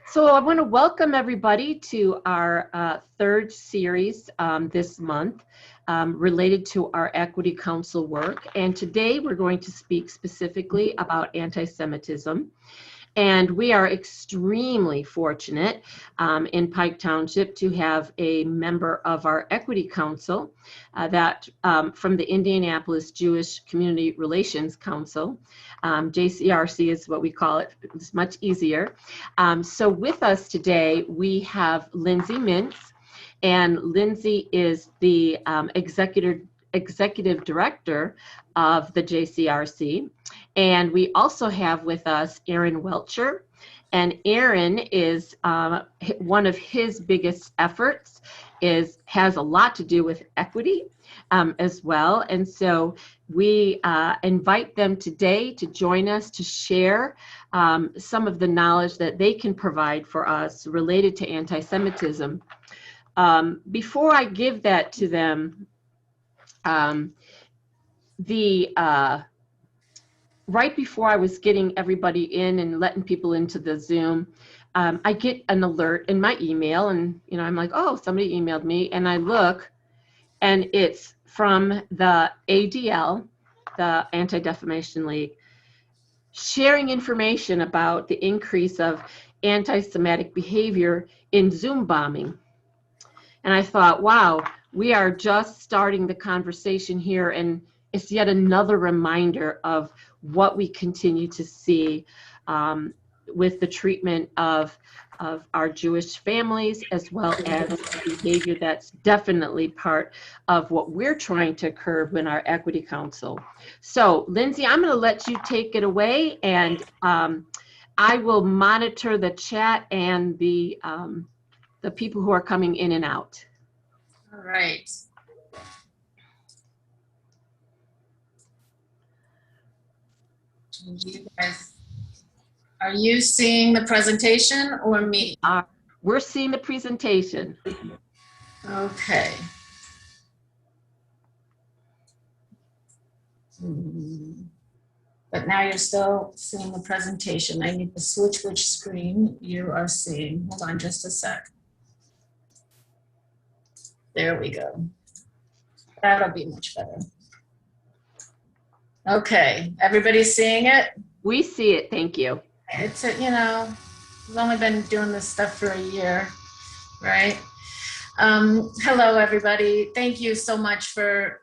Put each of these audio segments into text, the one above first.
So I want to welcome everybody to our third series this month related to our Equity Council work. And today we're going to speak specifically about anti-Semitism. And we are extremely fortunate in Pike Township to have a member of our Equity Council from the Indianapolis Jewish Community Relations Council. JCRC is what we call it. It's much easier. So with us today, we have Lindsay Mintz, and Lindsay is the executive director of the JCRC. And we also have with us Aaron Welcher. And Aaron is one of his biggest efforts has a lot to do with equity as well. And so we invite them today to join us to share some of the knowledge that they can provide for us related to anti-Semitism. Before I give that to them, right before I was getting everybody in and letting people into the Zoom, I get an alert in my email, and I'm like, oh, somebody emailed me, and I look, and it's from the ADL, the Anti-Defamation League, sharing information about the increase of anti-Semitic behavior in Zoom bombing. And I thought, wow, we are just starting the conversation here, and it's yet another reminder of what we continue to see with the treatment of our Jewish families, as well as behavior that's definitely part of what we're trying to curb in our Equity Council. So, Lindsay, I'm going to let you take it away, and I will monitor the chat and the people who are coming in and out. All right. You guys, are you seeing the presentation or me? We're seeing the presentation. Okay. But now you're still seeing the presentation. I need to switch which screen you are seeing. Hold on just a sec. There we go. That'll be much better. Okay, everybody's seeing it? We see it, thank you. It's, we've only been doing this stuff for a year, right? Hello, everybody. Thank you so much for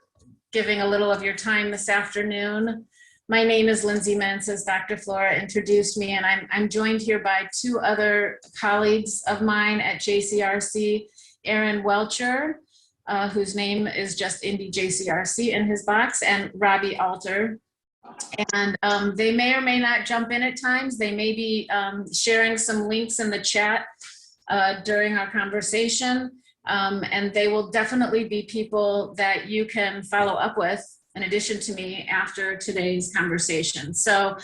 giving a little of your time this afternoon. My name is Lindsay Mintz, as Dr. Flora introduced me, and I'm joined here by two other colleagues of mine at JCRC, Aaron Welcher, whose name is just Indy JCRC in his box, and Robbie Alter. And they may or may not jump in at times. They may be sharing some links in the chat during our conversation. And they will definitely be people that you can follow up with in addition to me after today's conversation. So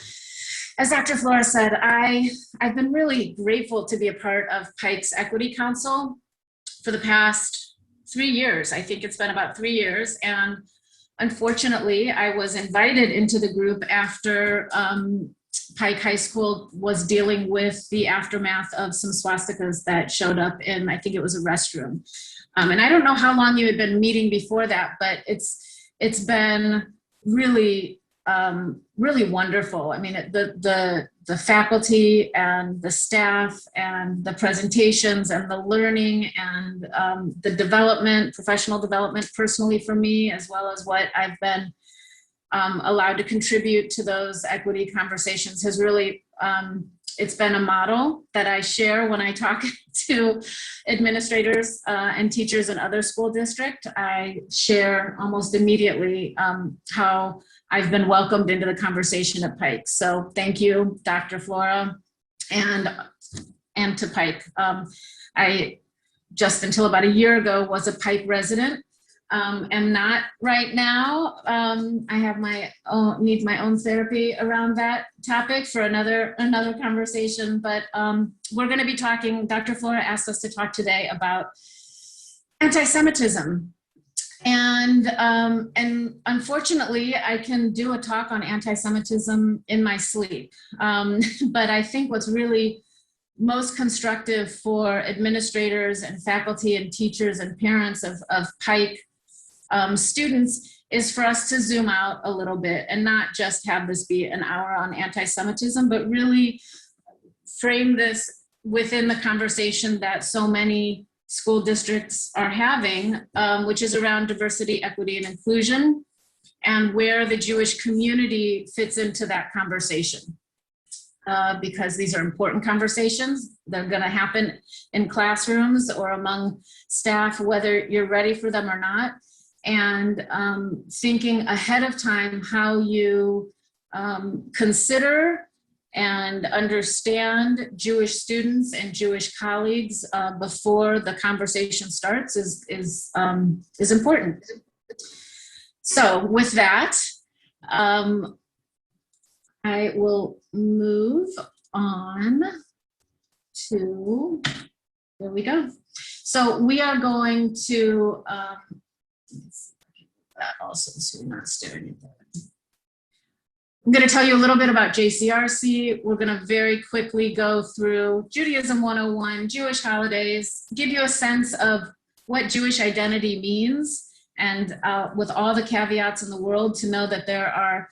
as Dr. Flora said, I've been really grateful to be a part of Pike's Equity Council for the past 3 years. I think it's been about 3 years. And unfortunately, I was invited into the group after Pike High School was dealing with the aftermath of some swastikas that showed up in, I think it was a restroom. And I don't know how long you had been meeting before that, but it's been really, really wonderful. I mean, the faculty and the staff and the presentations and the learning and the development, professional development personally for me, as well as what I've been allowed to contribute to those equity conversations has really, it's been a model that I share when I talk to administrators and teachers in other school districts. I share almost immediately how I've been welcomed into the conversation at Pike. So thank you, Dr. Flora, and to Pike. I, just until about a year ago, was a Pike resident. Am not right now. I have need my own therapy around that topic for another conversation, but we're gonna be talking, Dr. Flora asked us to talk today about anti-Semitism. And unfortunately, I can do a talk on anti-Semitism in my sleep. But I think what's really most constructive for administrators and faculty and teachers and parents of Pike students is for us to zoom out a little bit and not just have this be an hour on anti-Semitism, but really frame this within the conversation that so many school districts are having, which is around diversity, equity, and inclusion, and where the Jewish community fits into that conversation. Because these are important conversations. They're going to happen in classrooms or among staff, whether you're ready for them or not. And thinking ahead of time how you consider and understand Jewish students and Jewish colleagues before the conversation starts is important. So with that, I will move on to, there we go. So we are going to, that also, so we're not staring at that. I'm going to tell you a little bit about JCRC. We're going to very quickly go through Judaism 101, Jewish holidays, give you a sense of what Jewish identity means, and with all the caveats in the world, to know that there are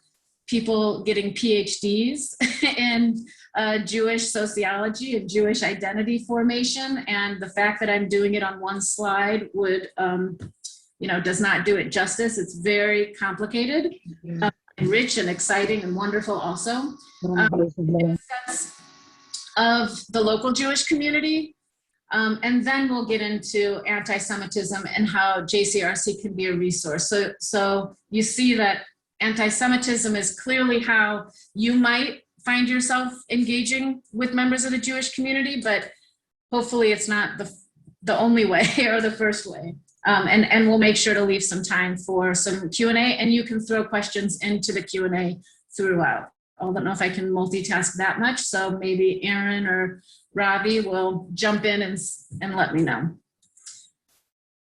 people getting PhDs in Jewish sociology and Jewish identity formation, and the fact that I'm doing it on one slide would, does not do it justice. It's very complicated, rich and exciting and wonderful also. In the sense of the local Jewish community, and then we'll get into anti-Semitism and how JCRC can be a resource. So you see that anti-Semitism is clearly how you might find yourself engaging with members of the Jewish community, but hopefully it's not the only way or the first way. And we'll make sure to leave some time for some Q&A, and you can throw questions into the Q&A throughout. I don't know if I can multitask that much, so maybe Aaron or Ravi will jump in and let me know.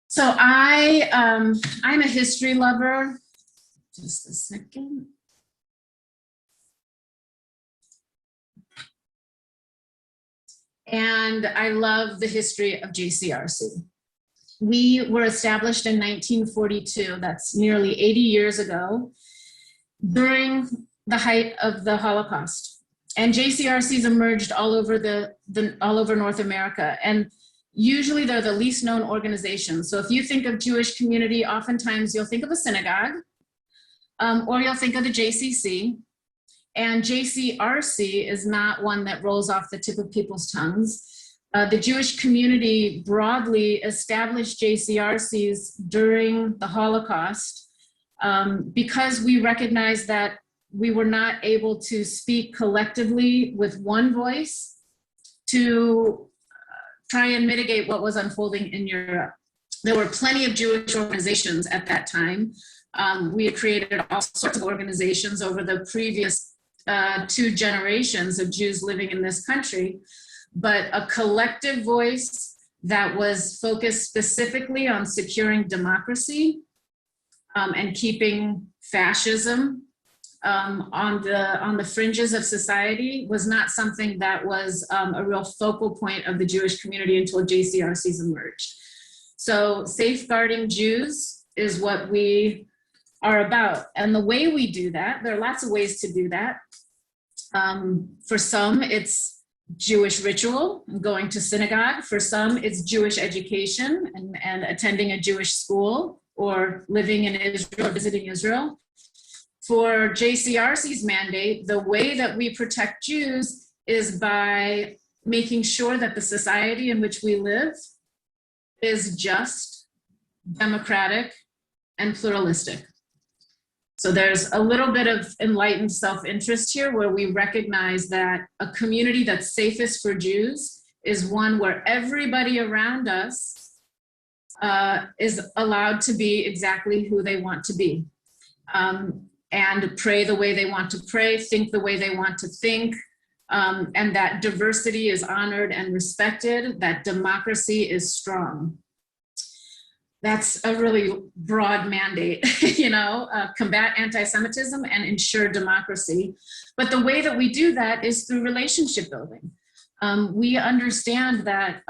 So I'm a history lover. Just a second. And I love the history of JCRC. We were established in 1942, that's nearly 80 years ago, during the height of the Holocaust. And JCRCs emerged all over all over North America. And usually they're the least known organizations. So if you think of Jewish community, oftentimes you'll think of a synagogue, or you'll think of the JCC. And JCRC is not one that rolls off the tip of people's tongues. The Jewish community broadly established JCRCs during the Holocaust because we recognized that we were not able to speak collectively with one voice to try and mitigate what was unfolding in Europe. There were plenty of Jewish organizations at that time. We had created all sorts of organizations over the previous 2 generations of Jews living in this country, but a collective voice that was focused specifically on securing democracy and keeping fascism on the fringes of society was not something that was a real focal point of the Jewish community until JCRCs emerged. So safeguarding Jews is what we are about. And the way we do that, there are lots of ways to do that. For some, it's Jewish ritual, going to synagogue. For some, it's Jewish education and attending a Jewish school or living in Israel or visiting Israel. For JCRC's mandate, the way that we protect Jews is by making sure that the society in which we live is just, democratic, and pluralistic. So there's a little bit of enlightened self-interest here where we recognize that a community that's safest for Jews is one where everybody around us is allowed to be exactly who they want to be, and pray the way they want to pray, think the way they want to think, and that diversity is honored and respected, that democracy is strong. That's a really broad mandate, combat anti-Semitism and ensure democracy. But the way that we do that is through relationship building. We understand that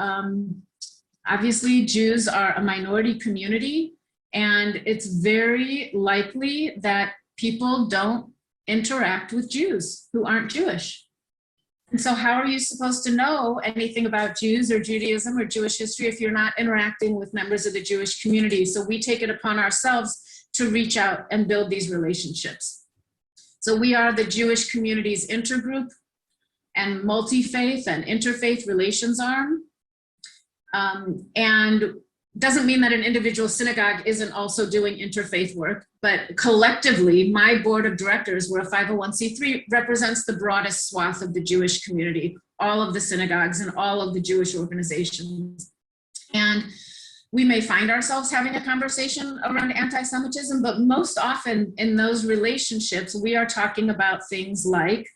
obviously Jews are a minority community, and it's very likely that people don't interact with Jews who aren't Jewish. And so how are you supposed to know anything about Jews or Judaism or Jewish history if you're not interacting with members of the Jewish community? So we take it upon ourselves to reach out and build these relationships. So we are the Jewish community's intergroup and multi-faith and interfaith relations arm. And doesn't mean that an individual synagogue isn't also doing interfaith work, but collectively, my board of directors, we're a 501c3, represents the broadest swath of the Jewish community, all of the synagogues and all of the Jewish organizations. And we may find ourselves having a conversation around anti-Semitism, but most often in those relationships, we are talking about things like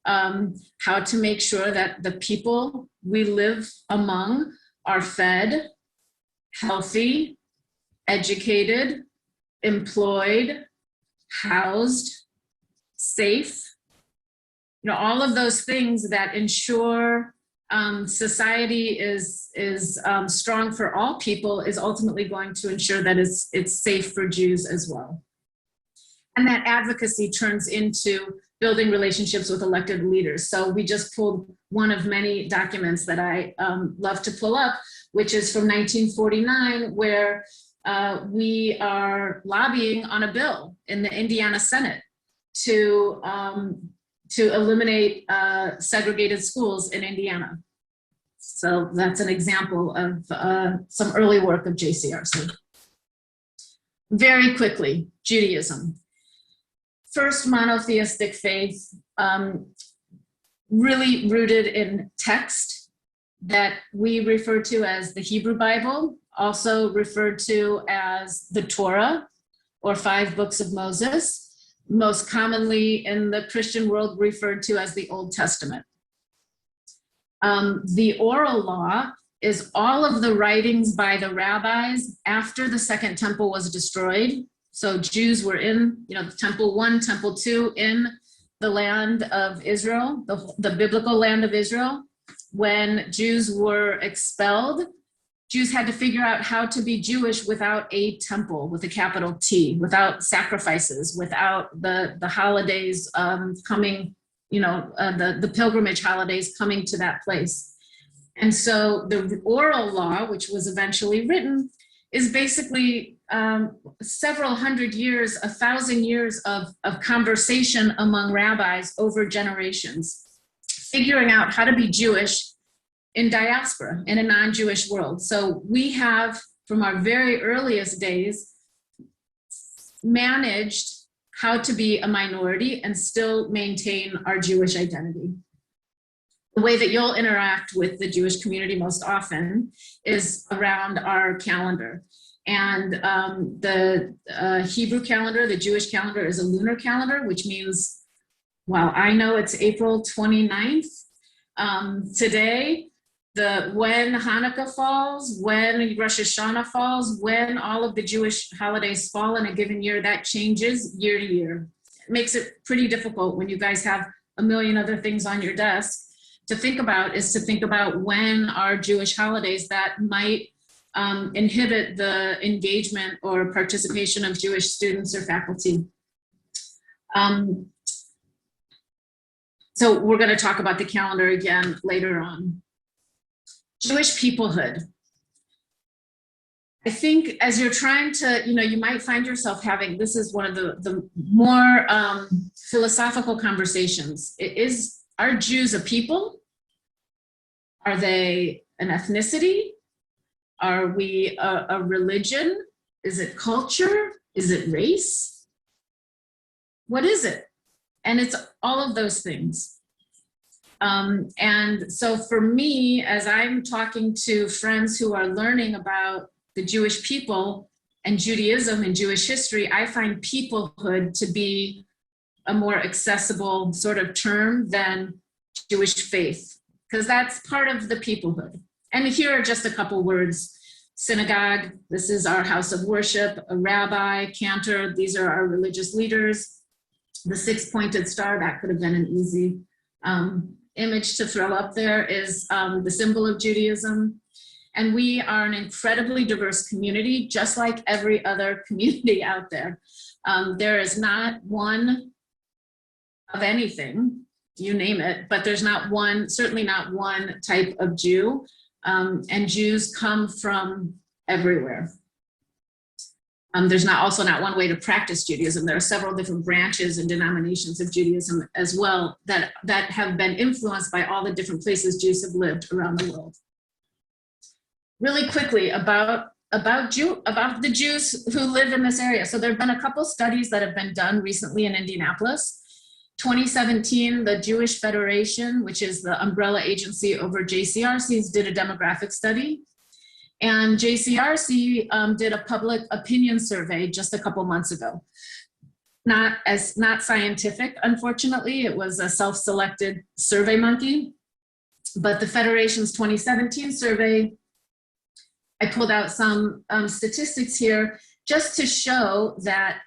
how to make sure that the people we live among are fed, healthy, educated, employed, housed, safe, all of those things that ensure society is strong for all people is ultimately going to ensure that it's safe for Jews as well. And that advocacy turns into building relationships with elected leaders. So we just pulled one of many documents that I love to pull up, which is from 1949, where we are lobbying on a bill in the Indiana Senate to eliminate segregated schools in Indiana. So that's an example of some early work of JCRC. Very quickly, Judaism. First monotheistic faith, really rooted in text that we refer to as the Hebrew Bible, also referred to as the Torah, or 5 books of Moses, most commonly in the Christian world referred to as the Old Testament. The oral law is all of the writings by the rabbis after the Second Temple was destroyed. So Jews were in, Temple 1, Temple 2, in the land of Israel, the biblical land of Israel. When Jews were expelled, Jews had to figure out how to be Jewish without a temple, with a capital T, without sacrifices, without the holidays coming, the pilgrimage holidays coming to that place. And so the oral law, which was eventually written, is basically several hundred years, 1,000 years of conversation among rabbis over generations, figuring out how to be Jewish in diaspora, in a non-Jewish world. So we have, from our very earliest days, managed how to be a minority and still maintain our Jewish identity. The way that you'll interact with the Jewish community most often is around our calendar. And the Hebrew calendar, the Jewish calendar, is a lunar calendar, which means, well, I know it's April 29th. Today, when Hanukkah falls, when Rosh Hashanah falls, when all of the Jewish holidays fall in a given year, that changes year to year. It makes it pretty difficult when you guys have a million other things on your desk to think about when our Jewish holidays that might inhibit the engagement or participation of Jewish students or faculty. So we're going to talk about the calendar again later on. Jewish peoplehood. I think as you're trying to, you might find yourself having, this is one of the more philosophical conversations. Are Jews a people? Are they an ethnicity? Are we a religion? Is it culture? Is it race? What is it? And it's all of those things. And so for me, as I'm talking to friends who are learning about the Jewish people and Judaism and Jewish history, I find peoplehood to be a more accessible sort of term than Jewish faith, because that's part of the peoplehood. And here are just a couple words synagogue. This is our house of worship, a rabbi, cantor. These are our religious leaders. The six-pointed star, that could have been an easy image to throw up there, is the symbol of Judaism. And we are an incredibly diverse community, just like every other community out there. There is not one of anything, you name it, but there's not one, certainly not one type of Jew. And Jews come from everywhere. There's also not one way to practice Judaism. There are several different branches and denominations of Judaism as well that have been influenced by all the different places Jews have lived around the world. Really quickly about the Jews who live in this area. So there have been a couple studies that have been done recently in Indianapolis. 2017, the Jewish Federation, which is the umbrella agency over JCRCs, did a demographic study. And JCRC did a public opinion survey just a couple months ago. Not scientific, unfortunately. It was a self-selected survey monkey. But the Federation's 2017 survey, I pulled out some statistics here just to show that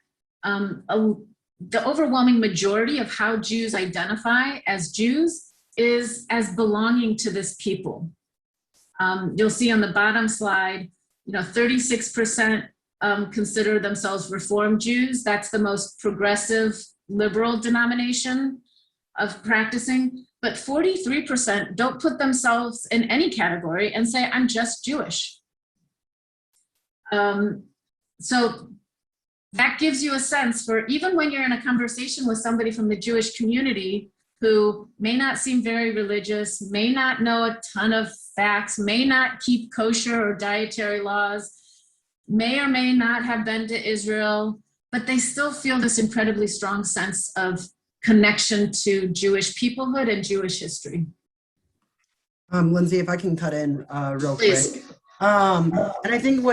the overwhelming majority of how Jews identify as Jews is as belonging to this people. You'll see on the bottom slide, 36% consider themselves Reform Jews. That's the most progressive liberal denomination of practicing. But 43% don't put themselves in any category and say, I'm just Jewish. So that gives you a sense for, even when you're in a conversation with somebody from the Jewish community who may not seem very religious, may not know a ton of facts, may not keep kosher or dietary laws, may or may not have been to Israel, but they still feel this incredibly strong sense of connection to Jewish peoplehood and Jewish history. Lindsay, if I can cut in real Please. quick. And I think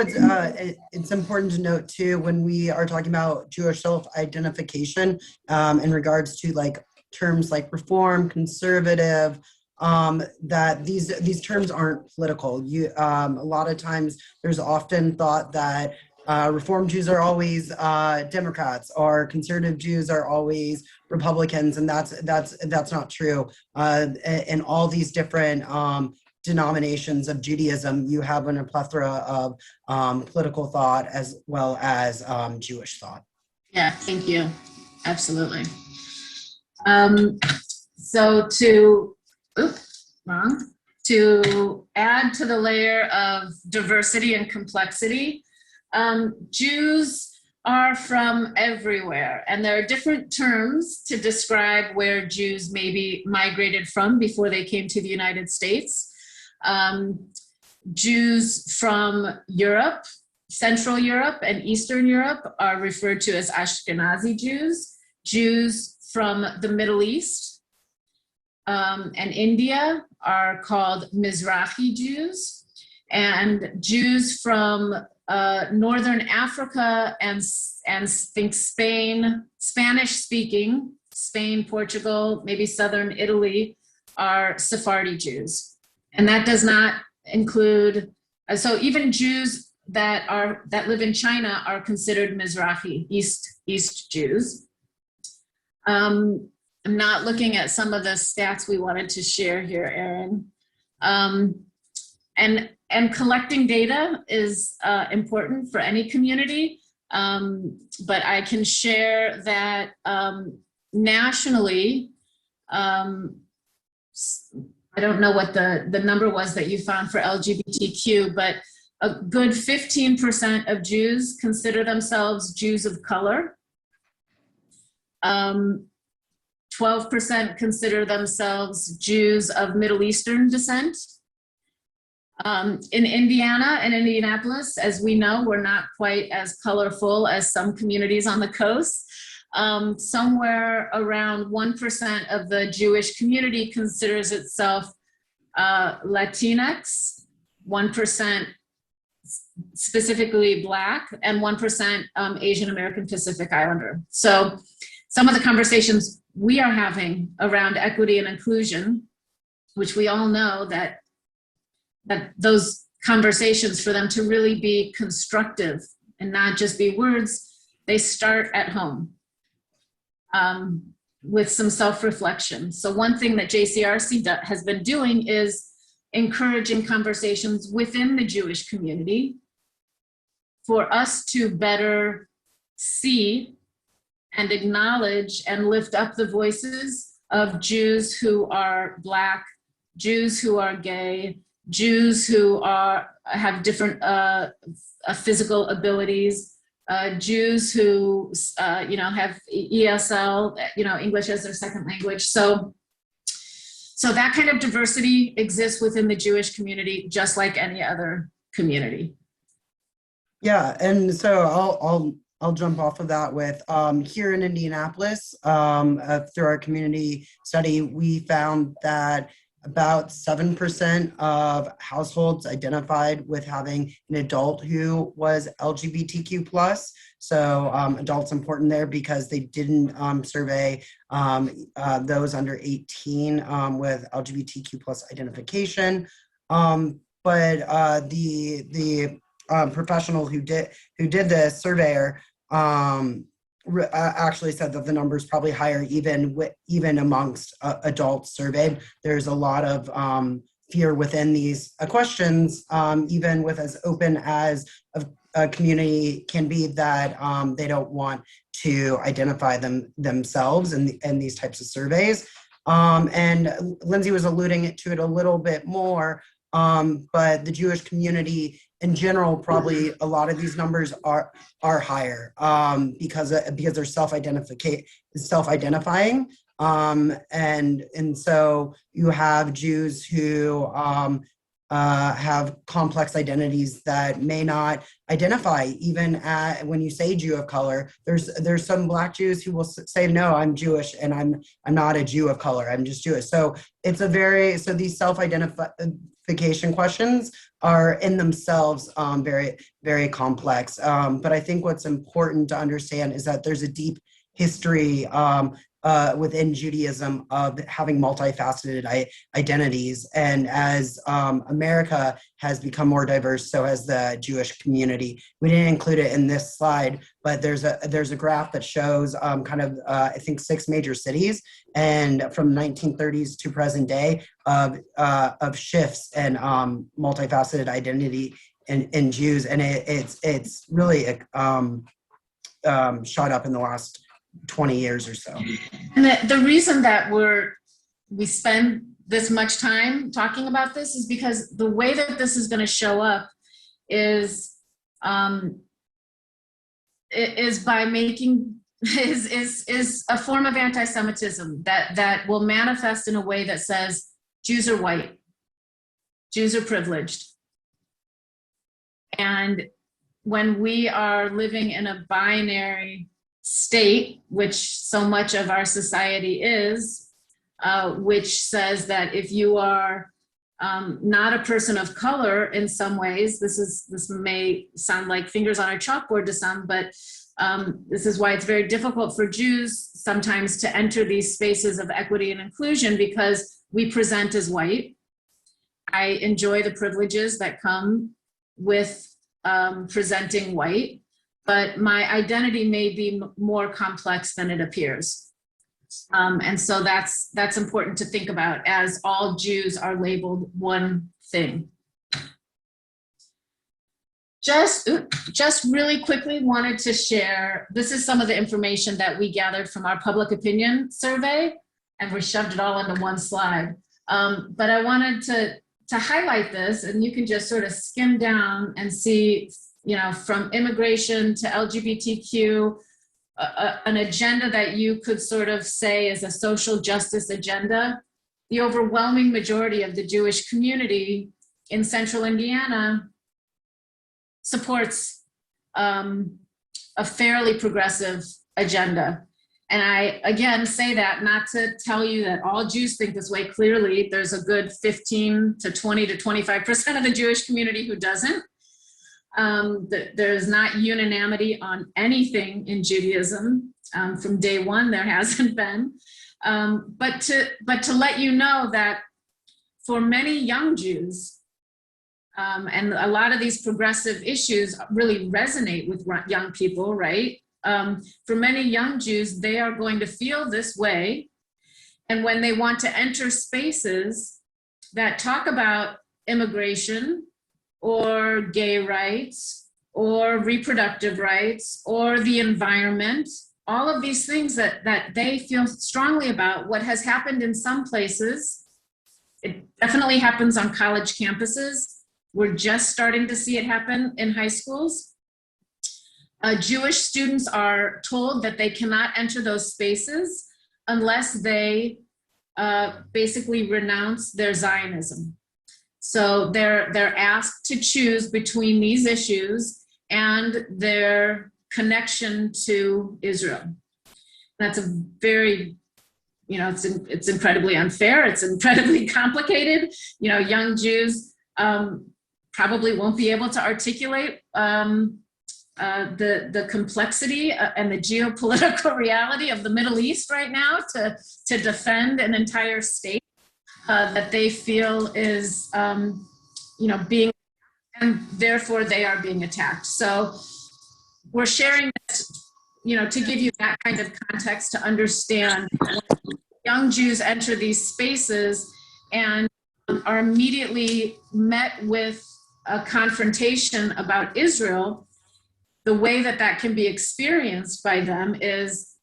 it's important to note too, when we are talking about Jewish self-identification in regards to like terms like reform, conservative, that these terms aren't political. A lot of times there's often thought that Reform Jews are always Democrats or conservative Jews are always Republicans, and that's not true. In all these different denominations of Judaism, you have a plethora of political thought as well as Jewish thought. Yeah, thank you. Absolutely. So to add to the layer of diversity and complexity, Jews are from everywhere, and there are different terms to describe where Jews maybe migrated from before they came to the United States. Jews from Europe, Central Europe and Eastern Europe are referred to as Ashkenazi Jews. Jews from the Middle East and India are called Mizrahi Jews. And Jews from Northern Africa and think Spain, Spanish-speaking, Spain, Portugal, maybe Southern Italy, are Sephardi Jews. And that does not include, so even Jews that live in China are considered Mizrahi, East Jews. I'm not looking at some of the stats we wanted to share here, Erin. And collecting data is important for any community, but I can share that nationally, I don't know what the number was that you found for LGBTQ, but a good 15% of Jews consider themselves Jews of color. 12% consider themselves Jews of Middle Eastern descent. In Indiana and Indianapolis, as we know, we're not quite as colorful as some communities on the coast. Somewhere around 1% of the Jewish community considers itself Latinx, 1% specifically Black, and 1% Asian American Pacific Islander. So some of the conversations we are having around equity and inclusion, which we all know that those conversations for them to really be constructive and not just be words. They start at home with some self-reflection. So one thing that JCRC has been doing is encouraging conversations within the Jewish community for us to better see and acknowledge and lift up the voices of Jews who are Black, Jews who are gay, Jews who have different physical abilities, Jews who have ESL, English as their second language. So that kind of diversity exists within the Jewish community, just like any other community. Yeah, and so I'll jump off of that with here in Indianapolis, through our community study, we found that about 7% of households identified with having an adult who was LGBTQ plus. So adults important there because they didn't survey those under 18 with LGBTQ plus identification. But the professional who did this, surveyor, actually said that the number is probably higher even amongst adults surveyed. There's a lot of fear within these questions, even with as open as a community can be, that they don't want to identify themselves in these types of surveys. And Lindsay was alluding to it a little bit more, but the Jewish community in general, probably a lot of these numbers are higher because they're self-identifying, and so you have Jews who have complex identities that may not identify even when you say Jew of color. There's some Black Jews who will say, no, I'm Jewish and I'm not a Jew of color, I'm just Jewish. So it's so these self-identification questions are in themselves very, very complex. But I think what's important to understand is that there's a deep history within Judaism of having multifaceted identities. And as America has become more diverse, so has the Jewish community. We didn't include it in this slide, but there's a graph that shows I think 6 major cities, and from 1930s to present day of shifts and multifaceted identity in Jews. And it's really shot up in the last 20 years or so. And the reason that we spend this much time talking about this is because the way that this is going to show up is by making is a form of anti-Semitism that will manifest in a way that says Jews are white, Jews are privileged. And when we are living in a binary state, which so much of our society is, which says that if you are not a person of color in some ways, this may sound like fingers on a chalkboard to some, but this is why it's very difficult for Jews sometimes to enter these spaces of equity and inclusion, because we present as white. I enjoy the privileges that come with presenting white, but my identity may be more complex than it appears. And so that's important to think about, as all Jews are labeled one thing. Just really quickly wanted to share, this is some of the information that we gathered from our public opinion survey, and we shoved it all into one slide. But I wanted to highlight this, and you can just sort of skim down and see, from immigration to LGBTQ, an agenda that you could sort of say is a social justice agenda. The overwhelming majority of the Jewish community in central Indiana supports a fairly progressive agenda. And I, again, say that not to tell you that all Jews think this way. Clearly, there's a good 15 to 20 to 25% of the Jewish community who doesn't. There's not unanimity on anything in Judaism. From day one, there hasn't been. But to let you know that for many young Jews, And a lot of these progressive issues really resonate with young people, right? For many young Jews, they are going to feel this way. And when they want to enter spaces that talk about immigration or gay rights or reproductive rights or the environment, all of these things that they feel strongly about, what has happened in some places, it definitely happens on college campuses. We're just starting to see it happen in high schools. Jewish students are told that they cannot enter those spaces unless they basically renounce their Zionism. So they're asked to choose between these issues and their connection to Israel. That's a very, it's incredibly unfair. It's incredibly complicated. Young Jews probably won't be able to articulate the complexity and the geopolitical reality of the Middle East right now to defend an entire state that they feel is, being, and therefore they are being attacked. So we're sharing this, to give you that kind of context to understand when young Jews enter these spaces and are immediately met with a confrontation about Israel. The way that can be experienced by them is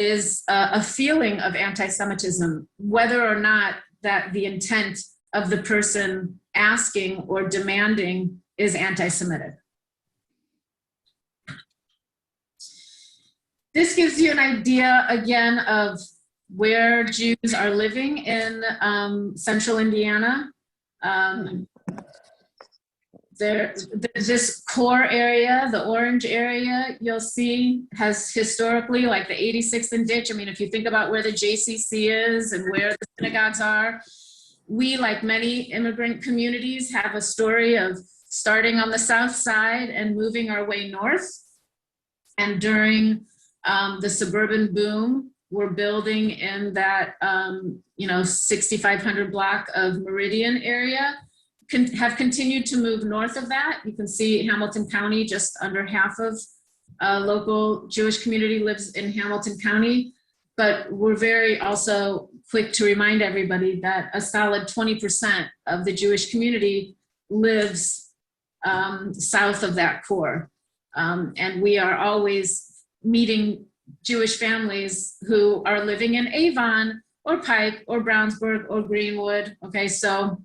a feeling of anti-Semitism, whether or not that the intent of the person asking or demanding is anti-Semitic. This gives you an idea, again, of where Jews are living in central Indiana. This core area, the orange area, you'll see has historically, like the 86th and Ditch. I mean, if you think about where the JCC is and where the synagogues are, we, like many immigrant communities, have a story of starting on the south side and moving our way north. And during the suburban boom, we're building in that 6,500 block of Meridian area. Have continued to move north of that. You can see Hamilton County, just under half of local Jewish community lives in Hamilton County. But we're very also quick to remind everybody that a solid 20% of the Jewish community lives south of that core. And we are always meeting Jewish families who are living in Avon or Pike or Brownsburg or Greenwood. Okay, so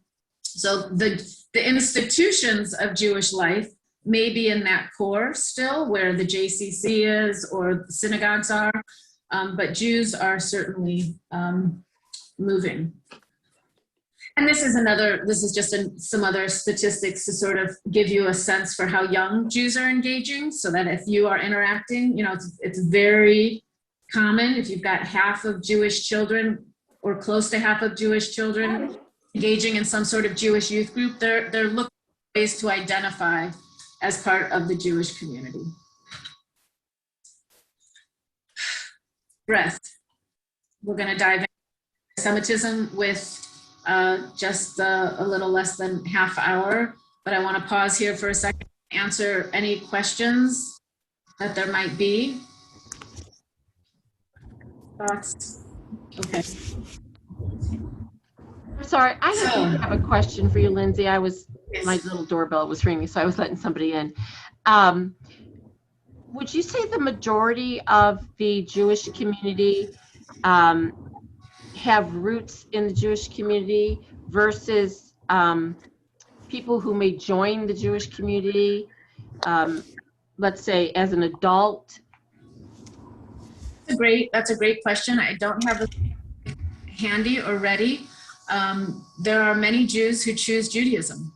the institutions of Jewish life may be in that core still, where the JCC is or the synagogues are, but Jews are certainly moving. And this is just some other statistics to sort of give you a sense for how young Jews are engaging, so that if you are interacting, it's very common if you've got half of Jewish children or close to half of Jewish children engaging in some sort of Jewish youth group, they're looking for ways to identify as part of the Jewish community. Breath. We're going to dive into Antisemitism with just a little less than half hour, but I want to pause here for a second to answer any questions that there might be. Thoughts? Okay. Sorry, I have a question for you, Lindsay. My little doorbell was ringing, so I was letting somebody in. Would you say the majority of the Jewish community have roots in the Jewish community versus people who may join the Jewish community, let's say as an adult? That's a great question. I don't have it handy or ready. There are many Jews who choose Judaism,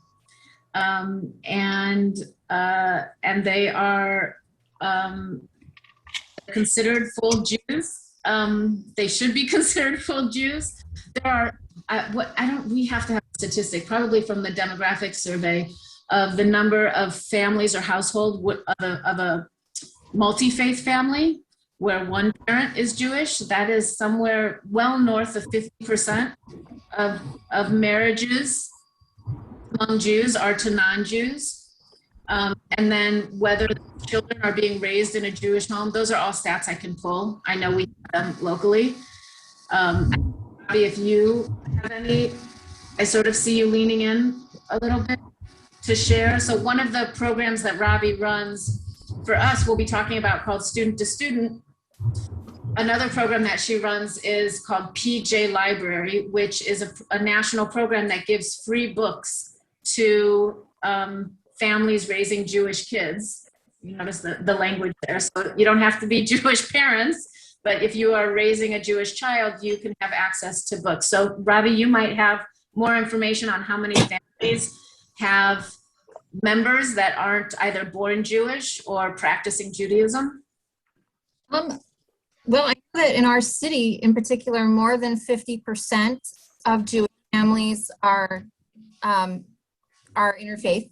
and they are considered full Jews. They should be considered full Jews. There are we have to have a statistic, probably from the demographic survey, of the number of families or household of a multi-faith family where one parent is Jewish. That is somewhere well north of 50% of marriages among Jews are to non-Jews. And then whether children are being raised in a Jewish home, those are all stats I can pull. I know we have them locally. If you have any, I sort of see you leaning in a little bit to share. So one of the programs that Robbie runs for us, we'll be talking about, called Student to Student. Another program that she runs is called PJ Library, which is a national program that gives free books to families raising Jewish kids. You notice the language there. So you don't have to be Jewish parents, but if you are raising a Jewish child, you can have access to books. So Robbie, you might have more information on how many families have members that aren't either born Jewish or practicing Judaism. Well, I know that in our city in particular, more than 50% of Jewish families are interfaith,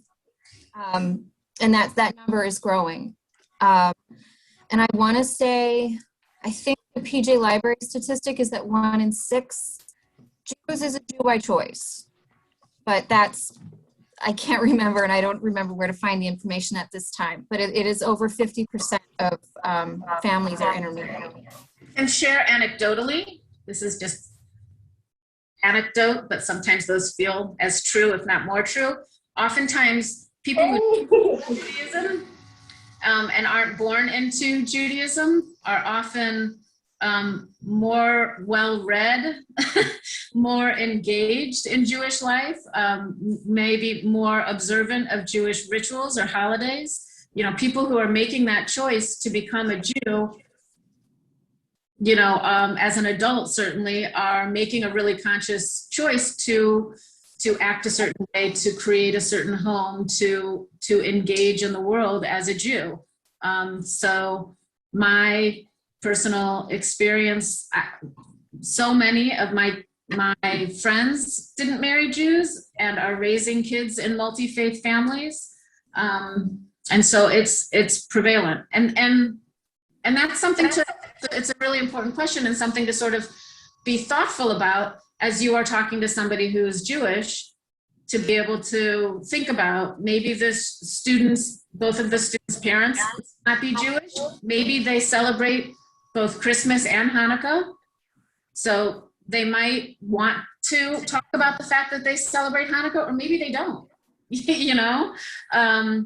and that number is growing. And I want to say, I think the PJ Library statistic is that 1 in 6 Jews is a Jew by choice, but I can't remember, and I don't remember where to find the information at this time, but it is over 50% of families are intermarried. And share anecdotally, this is just anecdote, but sometimes those feel as true, if not more true. Oftentimes, people who do Judaism and aren't born into Judaism are often more well-read, more engaged in Jewish life, maybe more observant of Jewish rituals or holidays. You know, people who are making that choice to become a Jew, you know, as an adult certainly are making a really conscious choice to act a certain way, to create a certain home, to engage in the world as a Jew. So my personal experience, so many of my friends didn't marry Jews and are raising kids in multi-faith families. And so it's prevalent. And that's something it's a really important question and something to sort of be thoughtful about as you are talking to somebody who is Jewish, to be able to think about maybe both of the students' parents might be Jewish. Maybe they celebrate both Christmas and Hanukkah. So they might want to talk about the fact that they celebrate Hanukkah, or maybe they don't, you know? I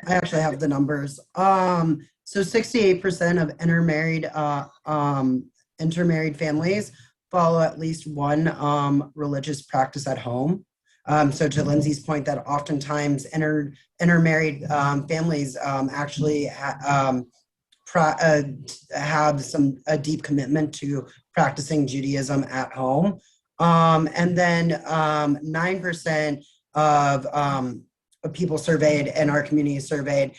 actually have the numbers. So 68% of intermarried families follow at least one religious practice at home. So to Lindsay's point, that oftentimes intermarried families actually have a deep commitment to practicing Judaism at home. And then 9% of people surveyed in our community surveyed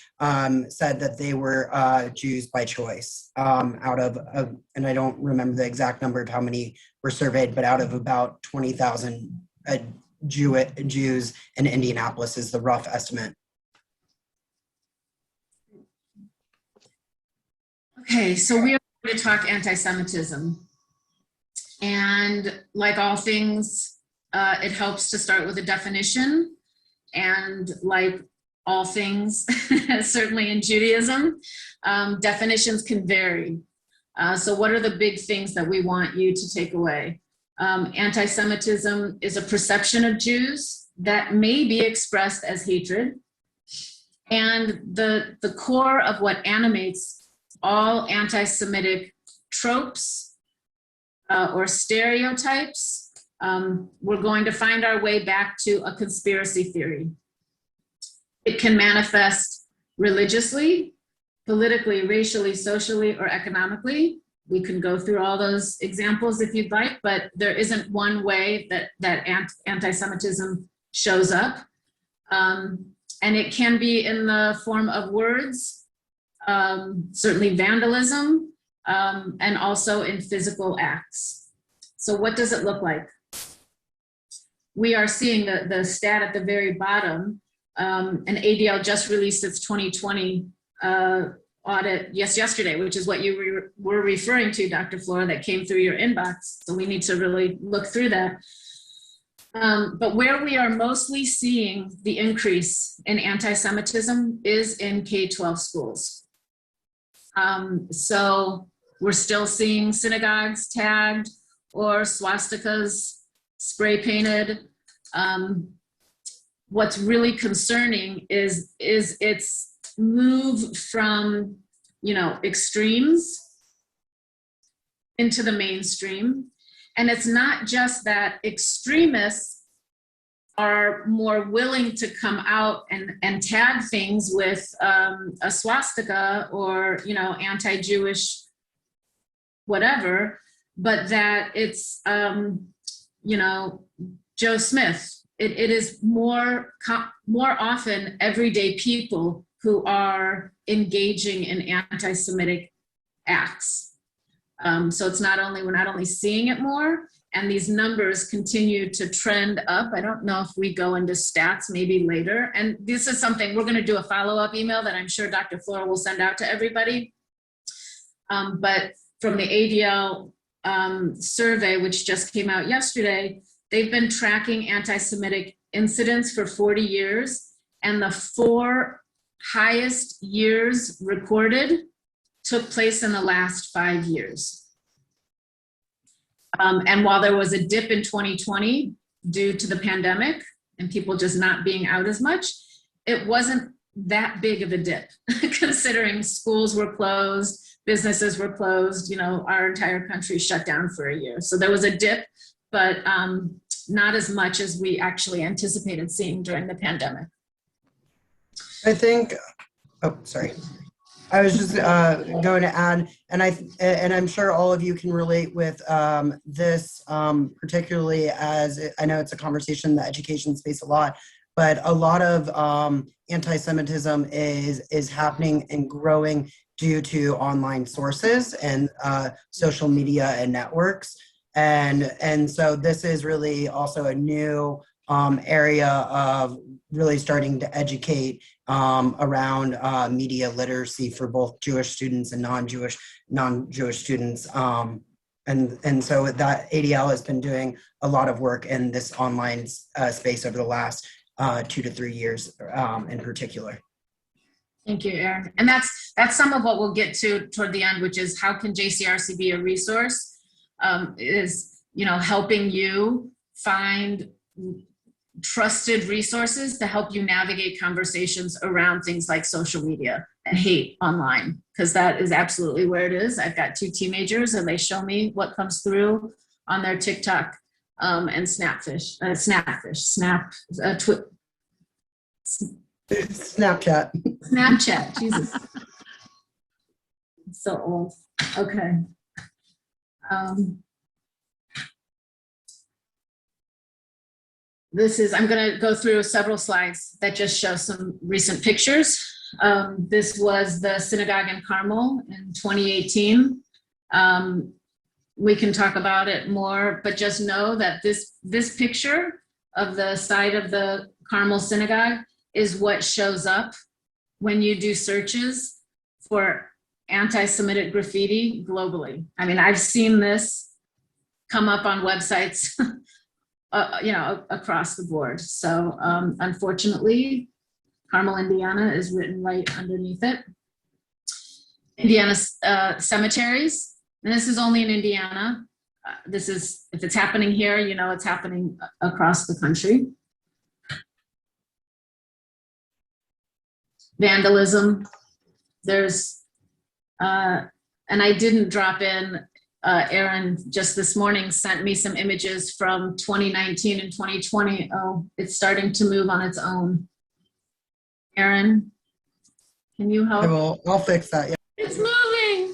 said that they were Jews by choice out of, and I don't remember the exact number of how many were surveyed, but out of about 20,000 Jews in Indianapolis is the rough estimate. Okay, so we are going to talk anti-Semitism. And like all things, it helps to start with a definition. And like all things, certainly in Judaism, definitions can vary. So what are the big things that we want you to take away? Anti-Semitism is a perception of Jews that may be expressed as hatred. And the core of what animates all anti-Semitic tropes or stereotypes, we're going to find our way back to a conspiracy theory. It can manifest religiously, politically, racially, socially, or economically. We can go through all those examples if you'd like, but there isn't one way that anti-Semitism shows up. And it can be in the form of words, certainly vandalism, and also in physical acts. So what does it look like? We are seeing the stat at the very bottom, and ADL just released its 2020 audit yesterday, which is what you were referring to, Dr. Flora, that came through your inbox. So we need to really look through that. But where we are mostly seeing the increase in anti-Semitism is in K-12 schools. So we're still seeing synagogues tagged or swastikas spray painted. What's really concerning is its move from, extremes into the mainstream. And it's not just that extremists are more willing to come out and tag things with a swastika or, anti-Jewish whatever, but that it's, Joe Smith. It is more often everyday people who are engaging in anti-Semitic acts. So it's we're not only seeing it more, and these numbers continue to trend up. I don't know if we go into stats maybe later. And this is something we're going to do a follow-up email that I'm sure Dr. Flora will send out to everybody. But from the ADL survey, which just came out yesterday, they've been tracking anti-Semitic incidents for 40 years, and the 4 highest years recorded took place in the last 5 years. And while there was a dip in 2020 due to the pandemic and people just not being out as much, it wasn't that big of a dip considering schools were closed, businesses were closed, our entire country shut down for a year. So there was a dip, but not as much as we actually anticipated seeing during the pandemic. I think, oh, sorry. I was just going to add, and I'm sure all of you can relate with this, particularly as I know it's a conversation in the education space a lot, but a lot of anti-Semitism is happening and growing due to online sources and social media and networks. And so this is really also a new area of really starting to educate around media literacy for both Jewish students and non-Jewish students. And so that ADL has been doing a lot of work in this online space over the last 2 to 3 years in particular. Thank you, Erin. And that's some of what we'll get to toward the end, which is how can JCRC be a resource, is, helping you find trusted resources to help you navigate conversations around things like social media and hate online, because that is absolutely where it is. I've got 2 teenagers and they show me what comes through on their TikTok and Snapchat, Jesus. So old. Okay. I'm going to go through several slides that just show some recent pictures. This was the synagogue in Carmel in 2018. We can talk about it more, but just know that this picture of the side of the Carmel synagogue is what shows up when you do searches for anti-Semitic graffiti globally. I mean, I've seen this come up on websites across the board. So unfortunately, Carmel, Indiana is written right underneath it. Indiana cemeteries, and this is only in Indiana. This is, if it's happening here, it's happening across the country. Vandalism, there's, and I didn't drop in, Erin just this morning sent me some images from 2019 and 2020. Oh, it's starting to move on its own. Erin, can you help? I'll fix that. Yeah. It's moving.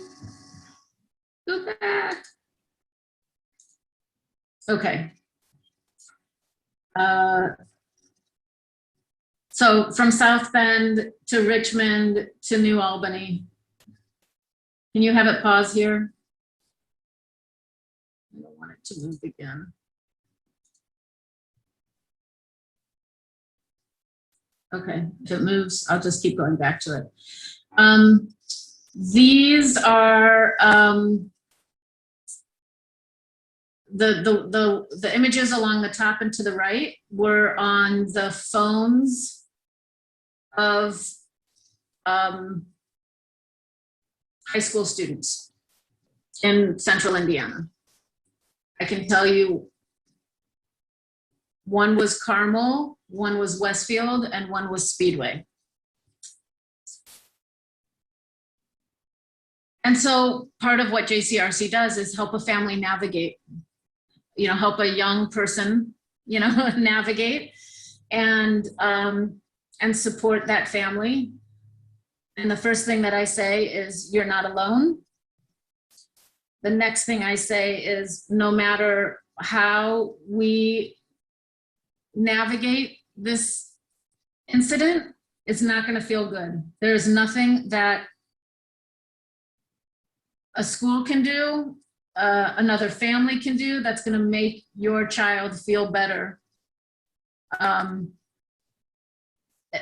Go back. Okay. So from South Bend to Richmond to New Albany. Can you have it pause here? I don't want it to move again. Okay, if it moves, I'll just keep going back to it. These are the images along the top and to the right were on the phones of high school students in central Indiana. I can tell you one was Carmel, one was Westfield, and one was Speedway. And so part of what JCRC does is help a family navigate, help a young person, navigate and support that family. And the first thing that I say is, you're not alone. The next thing I say is, no matter how we navigate this incident, it's not going to feel good. There's nothing that a school can do, another family can do, that's going to make your child feel better.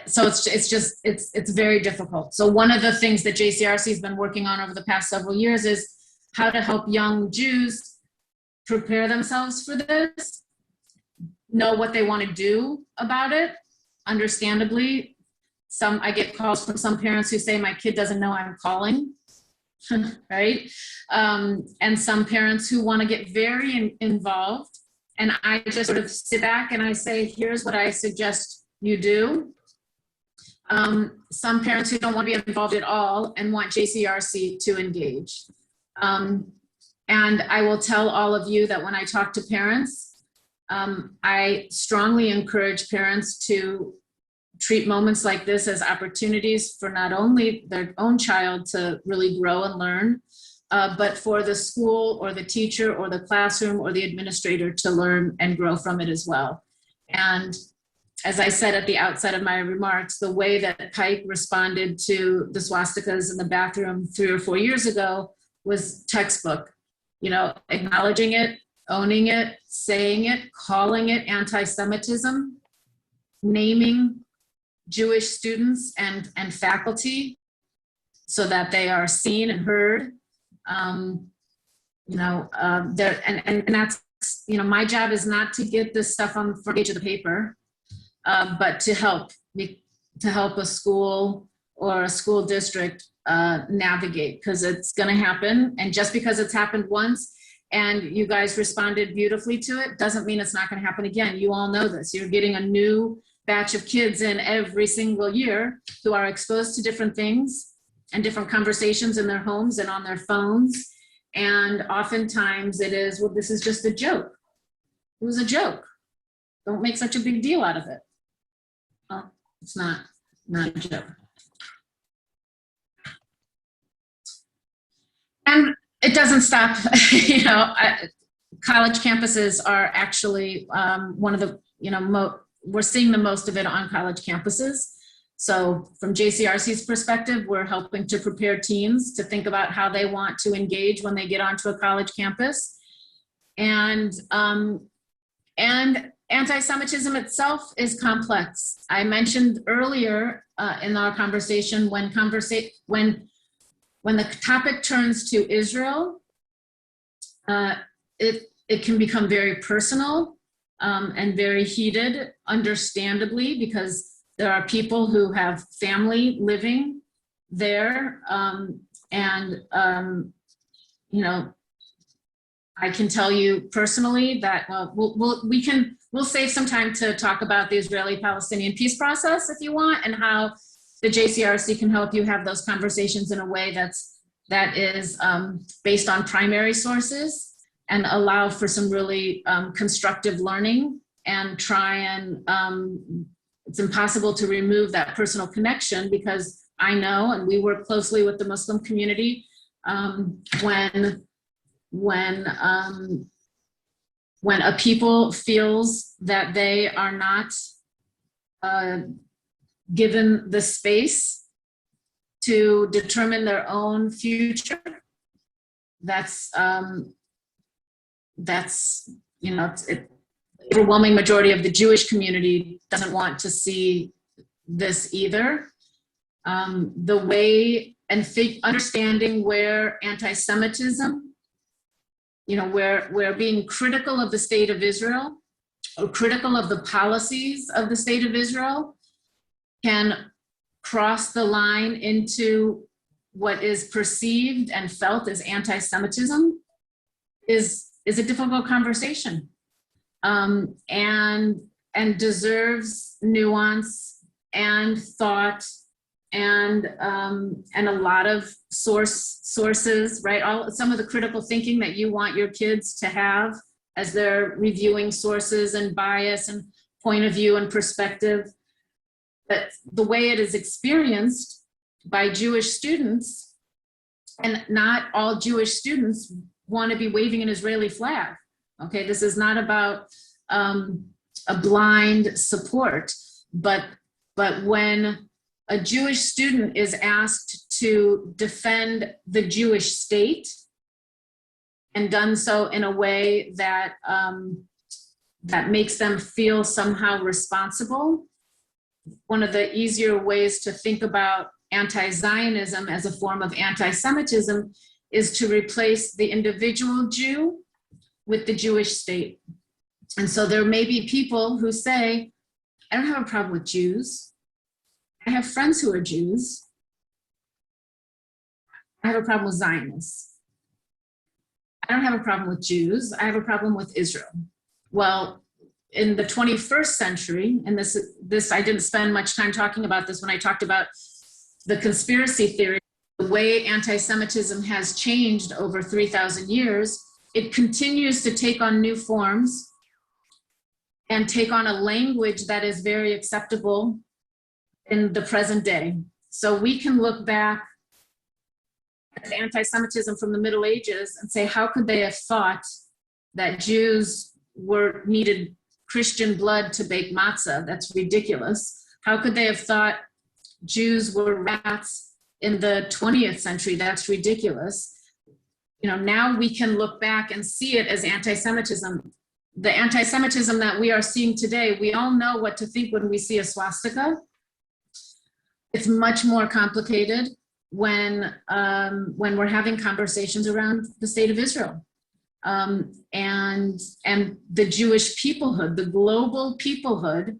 So it's very difficult. So one of the things that JCRC has been working on over the past several years is how to help young Jews prepare themselves for this, know what they want to do about it. Understandably, I get calls from some parents who say, my kid doesn't know I'm calling. Right? And some parents who want to get very involved. And I just sort of sit back and I say, here's what I suggest you do. Some parents who don't want to be involved at all and want JCRC to engage. And I will tell all of you that when I talk to parents, I strongly encourage parents to treat moments like this as opportunities for not only their own child to really grow and learn, but for the school or the teacher or the classroom or the administrator to learn and grow from it as well. And as I said at the outset of my remarks, the way that Pike responded to the swastikas in the bathroom 3 or 4 years ago was textbook, acknowledging it, owning it, saying it, calling it anti-Semitism, naming Jewish students and faculty so that they are seen and heard. And that's, my job is not to get this stuff on the front page of the paper, but to help a school or a school district navigate, because it's going to happen. And just because it's happened once and you guys responded beautifully to it doesn't mean it's not going to happen again. You all know this. You're getting a new batch of kids in every single year who are exposed to different things and different conversations in their homes and on their phones. And oftentimes it is, well, this is just a joke. It was a joke. Don't make such a big deal out of it. Well, it's not a joke. And it doesn't stop, college campuses are actually one of the, we're seeing the most of it on college campuses. So from JCRC's perspective, we're helping to prepare teams to think about how they want to engage when they get onto a college campus. And anti-Semitism itself is complex. I mentioned earlier in our conversation when the topic turns to Israel, it can become very personal and very heated, understandably, because there are people who have family living there. I can tell you personally that we'll save some time to talk about the Israeli-Palestinian peace process if you want, and how the JCRC can help you have those conversations in a way that is based on primary sources and allow for some really constructive learning, and try and it's impossible to remove that personal connection, because I know, and we work closely with the Muslim community, when a people feels that they are not given the space to determine their own future, that's overwhelming majority of the Jewish community doesn't want to see this either. The way understanding where anti-Semitism, where being critical of the state of Israel or critical of the policies of the state of Israel can cross the line into what is perceived and felt as anti-Semitism is a difficult conversation, and deserves nuance and thought and a lot of sources, right? Some of the critical thinking that you want your kids to have as they're reviewing sources and bias and point of view and perspective. But the way it is experienced by Jewish students, and not all Jewish students want to be waving an Israeli flag. Okay, this is not about a blind support, but when a Jewish student is asked to defend the Jewish state and done so in a way that that makes them feel somehow responsible, one of the easier ways to think about anti-Zionism as a form of anti-Semitism is to replace the individual Jew with the Jewish state. And so there may be people who say, I don't have a problem with Jews. I have friends who are Jews. I have a problem with Zionists. I don't have a problem with Jews. I have a problem with Israel. Well, in the 21st century, and this I didn't spend much time talking about this when I talked about the conspiracy theory, the way anti-Semitism has changed over 3,000 years, it continues to take on new forms and take on a language that is very acceptable in the present day. So we can look back at anti-Semitism from the Middle Ages and say, how could they have thought that Jews needed Christian blood to bake matzah? That's ridiculous. How could they have thought Jews were rats in the 20th century? That's ridiculous. Now we can look back and see it as anti-Semitism. The anti-Semitism that we are seeing today, we all know what to think when we see a swastika. It's much more complicated when we're having conversations around the state of Israel. And the Jewish peoplehood, the global peoplehood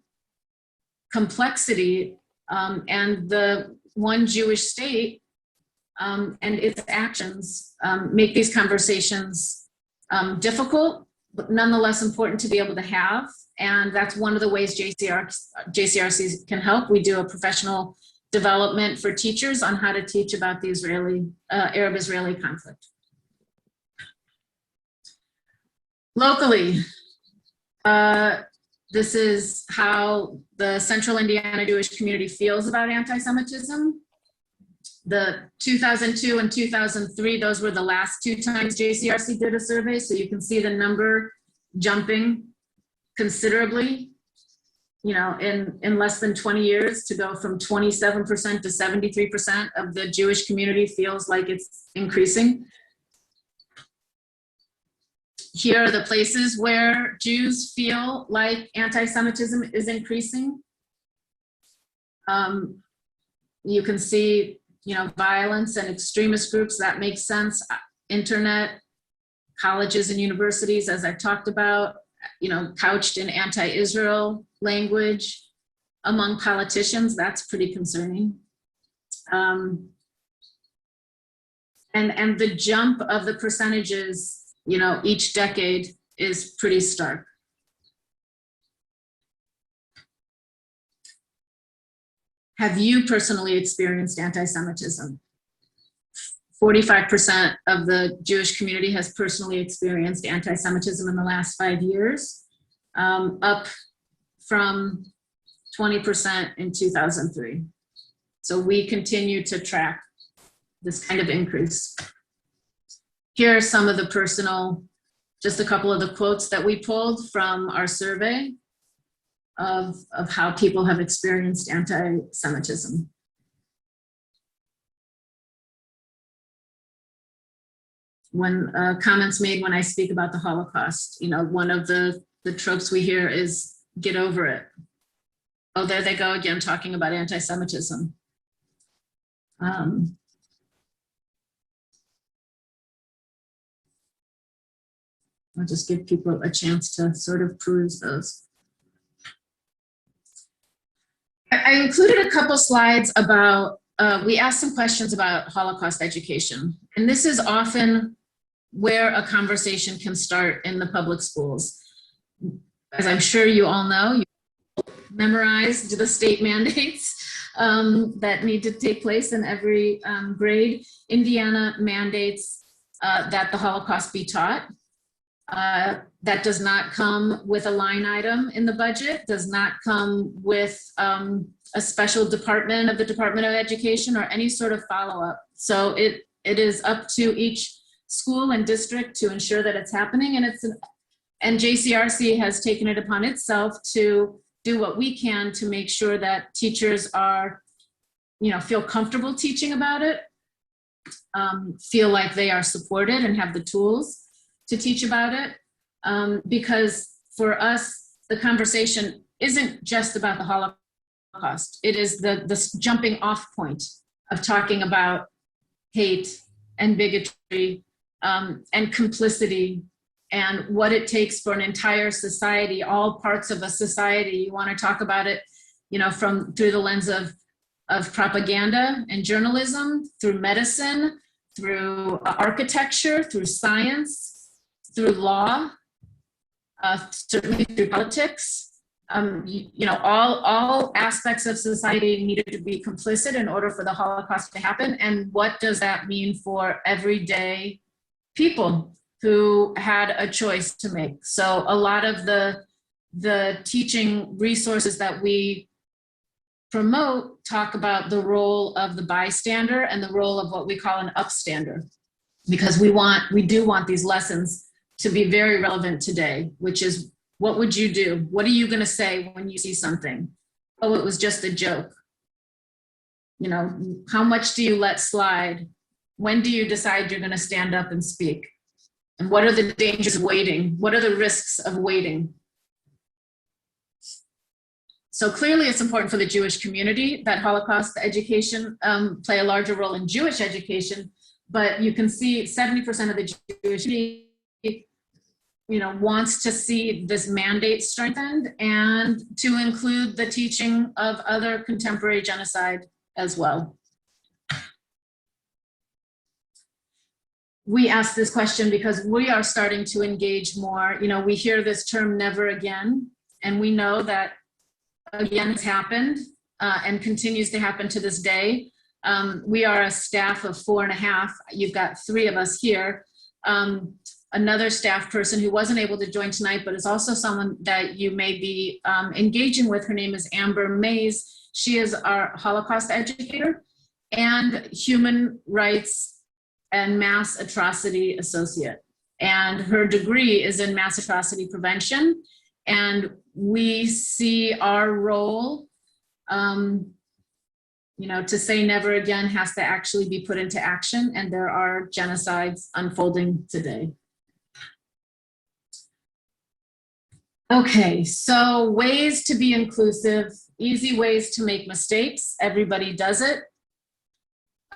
complexity, and the one Jewish state and its actions make these conversations difficult, but nonetheless important to be able to have. And that's one of the ways JCRCs can help. We do a professional development for teachers on how to teach about the Arab-Israeli conflict. Locally, this is how the Central Indiana Jewish community feels about anti-Semitism. The 2002 and 2003, those were the last two times JCRC did a survey, so you can see the number jumping considerably, in less than 20 years, to go from 27% to 73% of the Jewish community feels like it's increasing. Here are the places where Jews feel like anti-Semitism is increasing. You can see, violence and extremist groups, that makes sense. Internet, colleges and universities, as I've talked about, couched in anti-Israel language. Among politicians, that's pretty concerning. And the jump of the percentages, each decade is pretty stark. Have you personally experienced anti-Semitism? 45% of the Jewish community has personally experienced anti-Semitism in the last 5 years, up from 20% in 2003. So we continue to track this kind of increase. Here are some of the just a couple of the quotes that we pulled from our survey of how people have experienced anti-Semitism. When comments made when I speak about the Holocaust, one of the tropes we hear is, get over it. Oh, there they go again, talking about anti-Semitism. I'll just give people a chance to sort of peruse those. I included a couple slides about, we asked some questions about Holocaust education. And this is often where a conversation can start in the public schools. As I'm sure you all know, you memorized the state mandates that need to take place in every grade. Indiana mandates that the Holocaust be taught. That does not come with a line item in the budget, does not come with a special department of the Department of Education or any sort of follow-up. So it is up to each school and district to ensure that it's happening, and JCRC has taken it upon itself to do what we can to make sure that teachers are, feel comfortable teaching about it, feel like they are supported and have the tools to teach about it. Because for us, the conversation isn't just about the Holocaust. It is the jumping off point of talking about hate and bigotry and complicity and what it takes for an entire society, all parts of a society. You want to talk about it, through the lens of propaganda and journalism, through medicine, through architecture, through science, through law, certainly through politics. All aspects of society needed to be complicit in order for the Holocaust to happen. And what does that mean for everyday people who had a choice to make? So a lot of the teaching resources that we promote talk about the role of the bystander and the role of what we call an upstander, because we do want these lessons to be very relevant today, which is, what would you do? What are you going to say when you see something? Oh, it was just a joke. How much do you let slide? When do you decide you're going to stand up and speak? And what are the dangers of waiting? What are the risks of waiting? So clearly it's important for the Jewish community that Holocaust education play a larger role in Jewish education, but you can see 70% of the Jewish community wants to see this mandate strengthened and to include the teaching of other contemporary genocide as well. We asked this question because we are starting to engage more. We hear this term never again, and we know that again has happened and continues to happen to this day. We are a staff of 4.5. You've got 3 of us here. Another staff person who wasn't able to join tonight, but is also someone that you may be engaging with. Her name is Amber Mays. She is our Holocaust educator and human rights and mass atrocity associate. And her degree is in mass atrocity prevention. And we see our role, to say never again has to actually be put into action. And there are genocides unfolding today. Okay, so ways to be inclusive, easy ways to make mistakes. Everybody does it.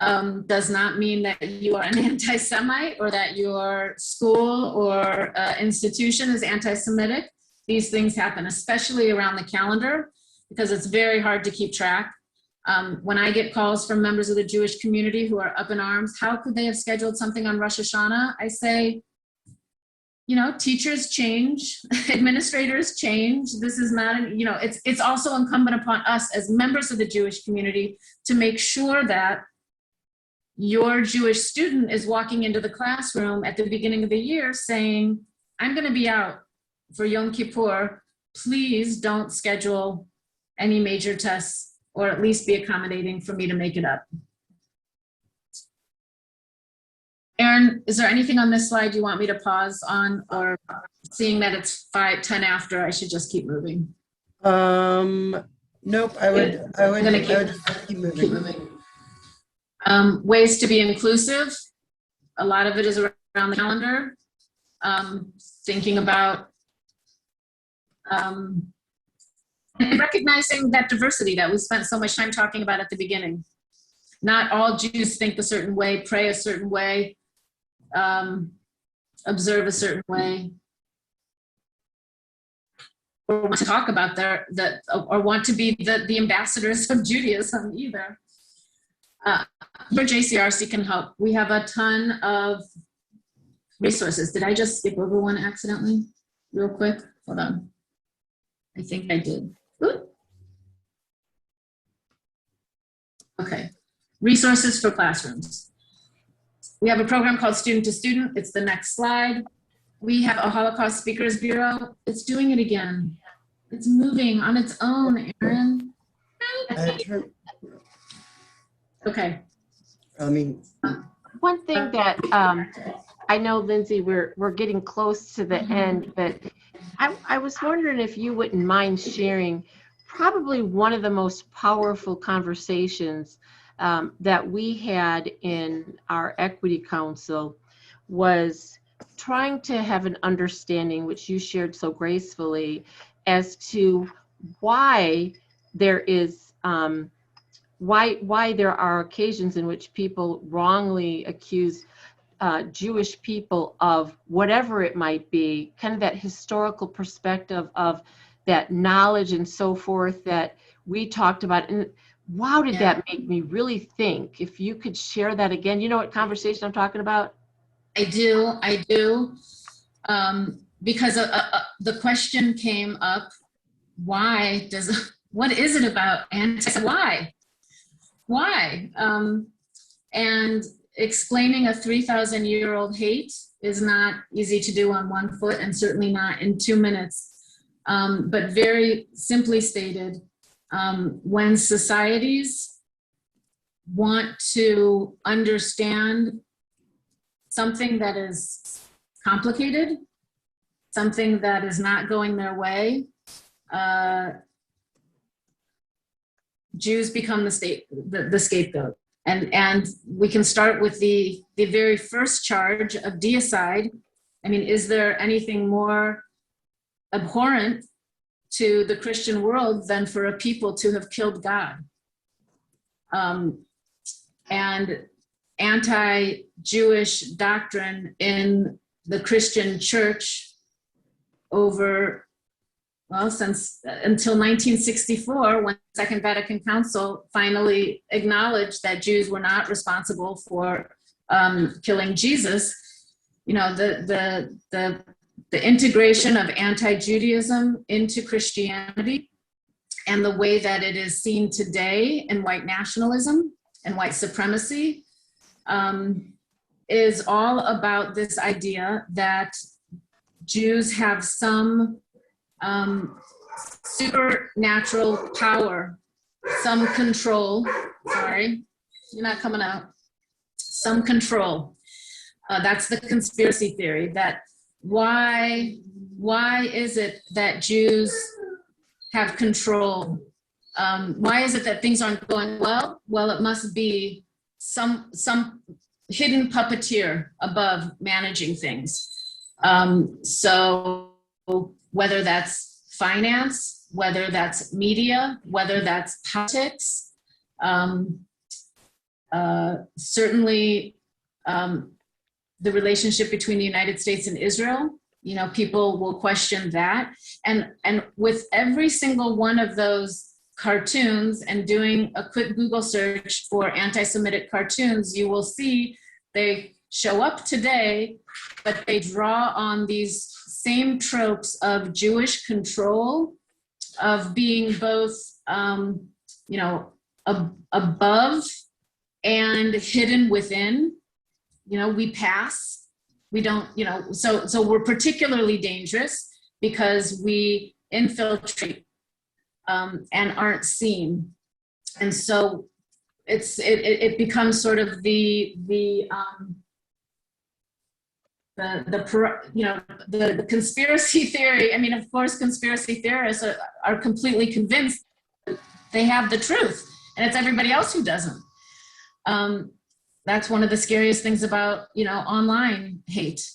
Does not mean that you are an anti-Semite or that your school or institution is anti-Semitic. These things happen, especially around the calendar, because it's very hard to keep track. When I get calls from members of the Jewish community who are up in arms, how could they have scheduled something on Rosh Hashanah? I say, teachers change, administrators change. This is not, it's also incumbent upon us as members of the Jewish community to make sure that your Jewish student is walking into the classroom at the beginning of the year saying, I'm going to be out for Yom Kippur. Please don't schedule any major tests, or at least be accommodating for me to make it up. Erin, is there anything on this slide you want me to pause on, or seeing that it's 10 after, I should just keep moving? Nope, I would keep moving. Ways to be inclusive. A lot of it is around the calendar. Thinking about and recognizing that diversity that we spent so much time talking about at the beginning. Not all Jews think a certain way, pray a certain way, observe a certain way. or want to talk about or want to be the ambassadors of Judaism either. Your JCRC can help. We have a ton of resources. Did I just skip over one accidentally? Real quick, hold on. I think I did. Ooh. Okay, resources for classrooms. We have a program called Student to Student. It's the next slide. We have a Holocaust Speakers Bureau. It's doing it again. It's moving on its own, Erin. Okay. I mean, One thing that I know, Lindsay, we're getting close to the end, but I was wondering if you wouldn't mind sharing probably one of the most powerful conversations that we had in our Equity Council was trying to have an understanding, which you shared so gracefully, as to why there is why there are occasions in which people wrongly accuse Jewish people of whatever it might be, kind of that historical perspective of that knowledge and so forth that we talked about. And wow, did that make me really think. If you could share that again. You know what conversation I'm talking about? I do. Because the question came up, what is it about anti-Semitism? Why? And explaining a 3,000-year-old hate is not easy to do on one foot, and certainly not in 2 minutes. But very simply stated, when societies want to understand something that is complicated, something that is not going their way, Jews become the scapegoat. And we can start with the very first charge of deicide. I mean, is there anything more abhorrent to the Christian world than for a people to have killed God? And anti-Jewish doctrine in the Christian church over, well, since until 1964, when the Second Vatican Council finally acknowledged that Jews were not responsible for killing Jesus. You know, the integration of anti-Judaism into Christianity and the way that it is seen today in white nationalism and white supremacy is all about this idea that Jews have some supernatural power, some control. Sorry, you're not coming out. Some control. That's the conspiracy theory. That why is it that Jews have control? Why is it that things aren't going well? Well, it must be some hidden puppeteer above managing things. So whether that's finance, whether that's media, whether that's politics, certainly the relationship between the United States and Israel, you know, people will question that. And with every single one of those cartoons, and doing a quick Google search for anti-Semitic cartoons, you will see they show up today, but they draw on these same tropes of Jewish control, of being both, you know, above and hidden within. You know, we pass, we don't, you know, so we're particularly dangerous because we infiltrate and aren't seen. And so it becomes sort of the conspiracy theory. I mean, of course, conspiracy theorists are completely convinced they have the truth, and it's everybody else who doesn't. That's one of the scariest things about, you know, online hate,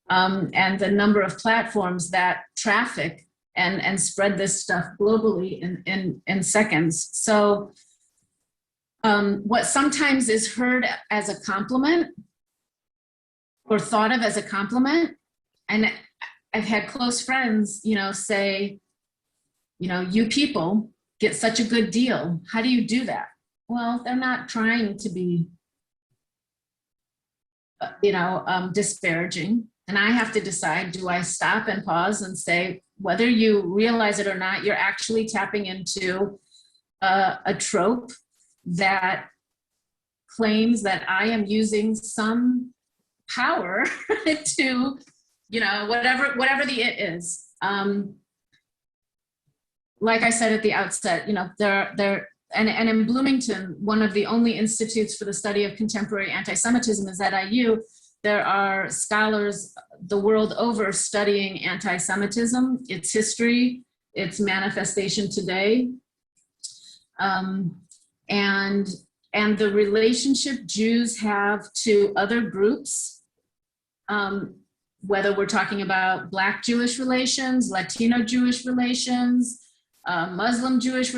and the number of platforms that traffic and spread this stuff globally in seconds. So what sometimes is heard as a compliment or thought of as a compliment, and I've had close friends, you know, say, you people get such a good deal. How do you do that? Well, they're not trying to be, disparaging. And I have to decide, do I stop and pause and say, whether you realize it or not, you're actually tapping into a trope that claims that I am using some power to, whatever the it is. Like I said at the outset, and in Bloomington, one of the only institutes for the study of contemporary anti-Semitism is at IU. There are scholars the world over studying anti-Semitism, its history, its manifestation today, and the relationship Jews have to other groups, whether we're talking about Black Jewish relations, Latino Jewish relations, Muslim Jewish,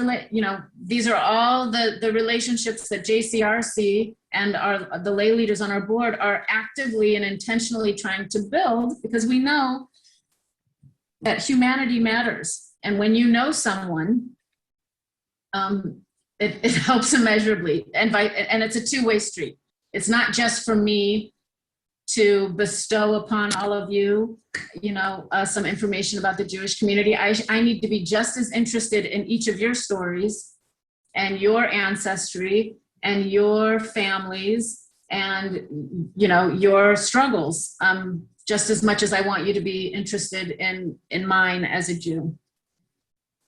these are all the relationships that JCRC and the lay leaders on our board are actively and intentionally trying to build, because we know that humanity matters. And when you know someone, it helps immeasurably. And it's a two-way street. It's not just for me to bestow upon all of you, some information about the Jewish community. I need to be just as interested in each of your stories and your ancestry and your families and, your struggles, just as much as I want you to be interested in mine as a Jew.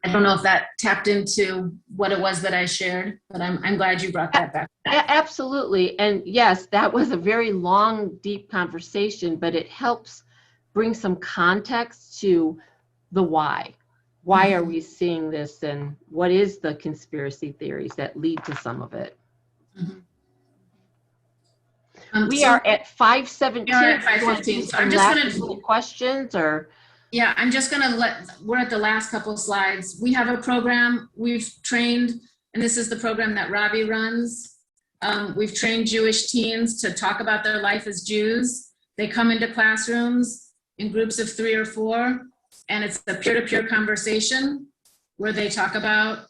I don't know if that tapped into what it was that I shared, but I'm glad you brought that back. Absolutely. And yes, that was a very long, deep conversation, but it helps bring some context to the why. Why are we seeing this, and what is the conspiracy theories that lead to some of it? We are at 5:17. We are at 5:15. So I'm just going to questions or. Yeah, I'm just going to we're at the last couple of slides. We have a program we've trained, and this is the program that Robbie runs. We've trained Jewish teens to talk about their life as Jews. They come into classrooms in groups of 3 or 4, and it's a peer-to-peer conversation where they talk about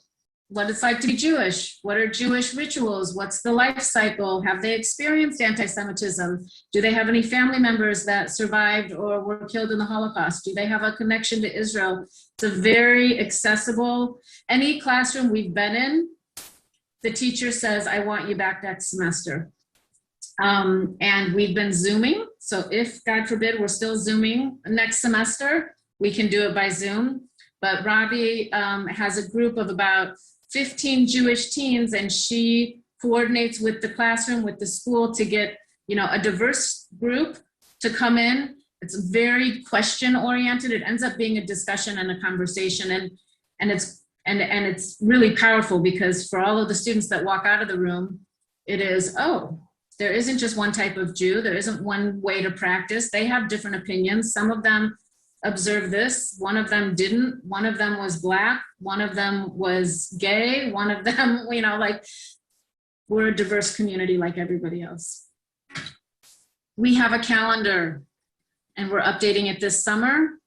what it's like to be Jewish. What are Jewish rituals? What's the life cycle? Have they experienced anti-Semitism? Do they have any family members that survived or were killed in the Holocaust? Do they have a connection to Israel? It's a very accessible, any classroom we've been in, the teacher says, I want you back next semester. And we've been Zooming. So if, God forbid, we're still Zooming next semester, we can do it by Zoom. But Robbie has a group of about 15 Jewish teens, and she coordinates with the classroom, with the school, to get, a diverse group to come in. It's very question oriented. It ends up being a discussion and a conversation, and it's really powerful, because for all of the students that walk out of the room, it is, there isn't just one type of Jew. There isn't one way to practice. They have different opinions. Some of them observe this, one of them didn't, one of them was Black, one of them was gay, one of them, we're a diverse community like everybody else. We have a calendar, and we're updating it this summer.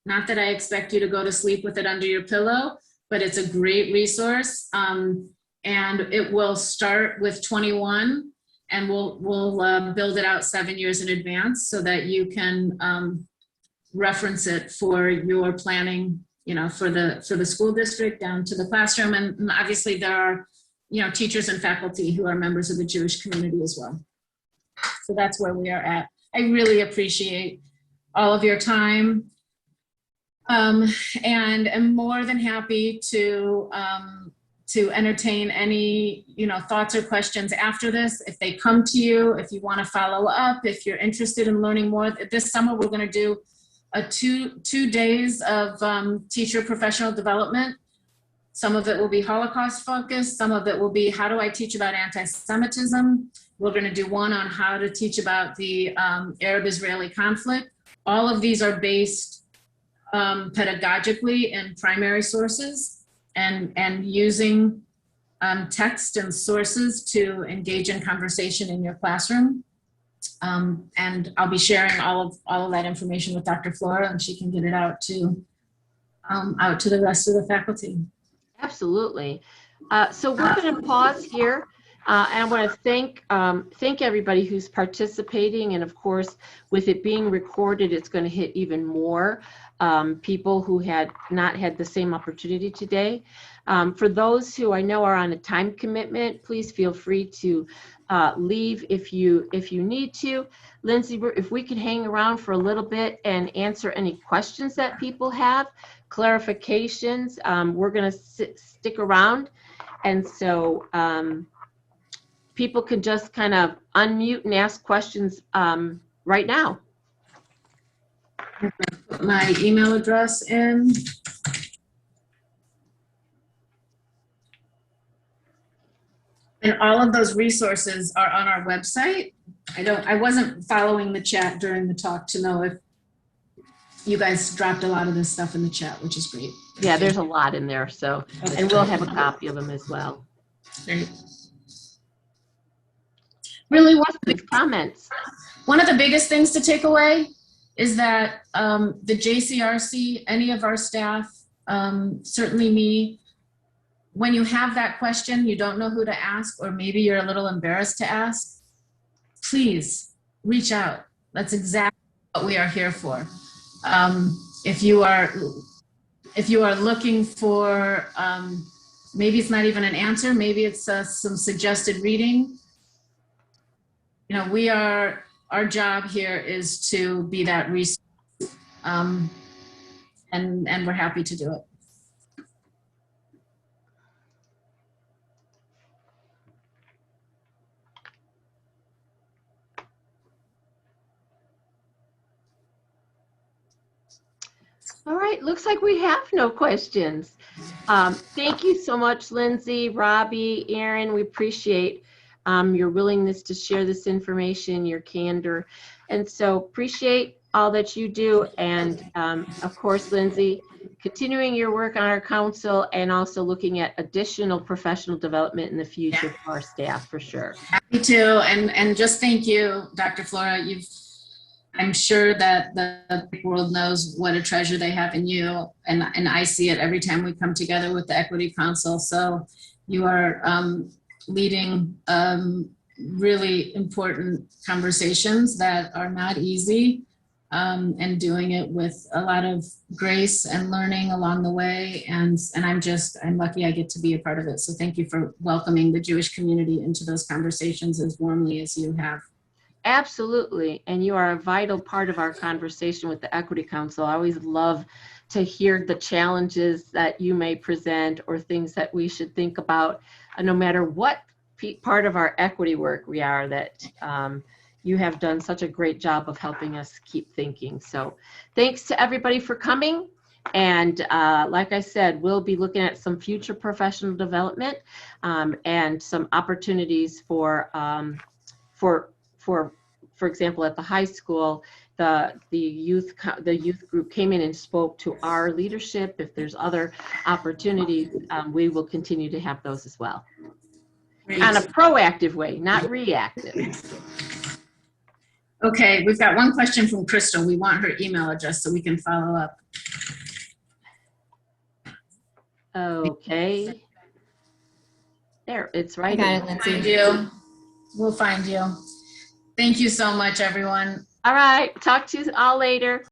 Not that I expect you to go to sleep with it under your pillow, but it's a great resource. And it will start with 21, and we'll build it out 7 years in advance so that you can reference it for your planning, for the school district down to the classroom. And obviously there are, teachers and faculty who are members of the Jewish community as well. So that's where we are at. I really appreciate all of your time. And am more than happy to entertain any, thoughts or questions after this. If they come to you, if you want to follow up, if you're interested in learning more, this summer we're going to do two days of teacher professional development. Some of it will be Holocaust focused. Some of it will be, how do I teach about anti-Semitism? We're going to do one on how to teach about the Arab-Israeli conflict. All of these are based pedagogically in primary sources and using text and sources to engage in conversation in your classroom. And I'll be sharing all of that information with Dr. Flora, and she can get it out to out to the rest of the faculty. Absolutely. So we're going to pause here. And I want to thank everybody who's participating. And of course, with it being recorded, it's going to hit even more people who had not had the same opportunity today. For those who I know are on a time commitment, please feel free to leave if you need to. Lindsay, if we could hang around for a little bit and answer any questions that people have, clarifications, we're going to stick around. And so people can just kind of unmute and ask questions right now. Put my email address in. And all of those resources are on our website. I wasn't following the chat during the talk to know if you guys dropped a lot of this stuff in the chat, which is great. Yeah, there's a lot in there. So, and we'll have a copy of them as well. Great. Really, what's the comments? One of the biggest things to take away is that the JCRC, any of our staff, certainly me, when you have that question, you don't know who to ask, or maybe you're a little embarrassed to ask, please reach out. That's exactly what we are here for. If you are looking for, maybe it's not even an answer, maybe it's some suggested reading. You know, our job here is to be that resource, and we're happy to do it. All right, looks like we have no questions. Thank you so much, Lindsay, Robbie, Aaron. We appreciate your willingness to share this information, your candor. And so appreciate all that you do. And of course, Lindsay, continuing your work on our council and also looking at additional professional development in the future for our staff, for sure. Happy to, and just thank you, Dr. Flora. I'm sure that the world knows what a treasure they have in you, and I see it every time we come together with the Equity Council. So you are leading really important conversations that are not easy, and doing it with a lot of grace and learning along the way. And I'm lucky I get to be a part of it. So thank you for welcoming the Jewish community into those conversations as warmly as you have. Absolutely. And you are a vital part of our conversation with the Equity Council. I always love to hear the challenges that you may present or things that we should think about, no matter what part of our equity work we are, that you have done such a great job of helping us keep thinking. So thanks to everybody for coming. And like I said, we'll be looking at some future professional development and some opportunities for example, at the high school, the youth group came in and spoke to our leadership. If there's other opportunities, we will continue to have those as well. Great. On a proactive way, not reactive. Okay, we've got one question from Crystal. We want her email address so we can follow up. Okay. There, it's right. I got it, Find Lindsay. you. We'll find you. Thank you so much, everyone. All right. Talk to you all later.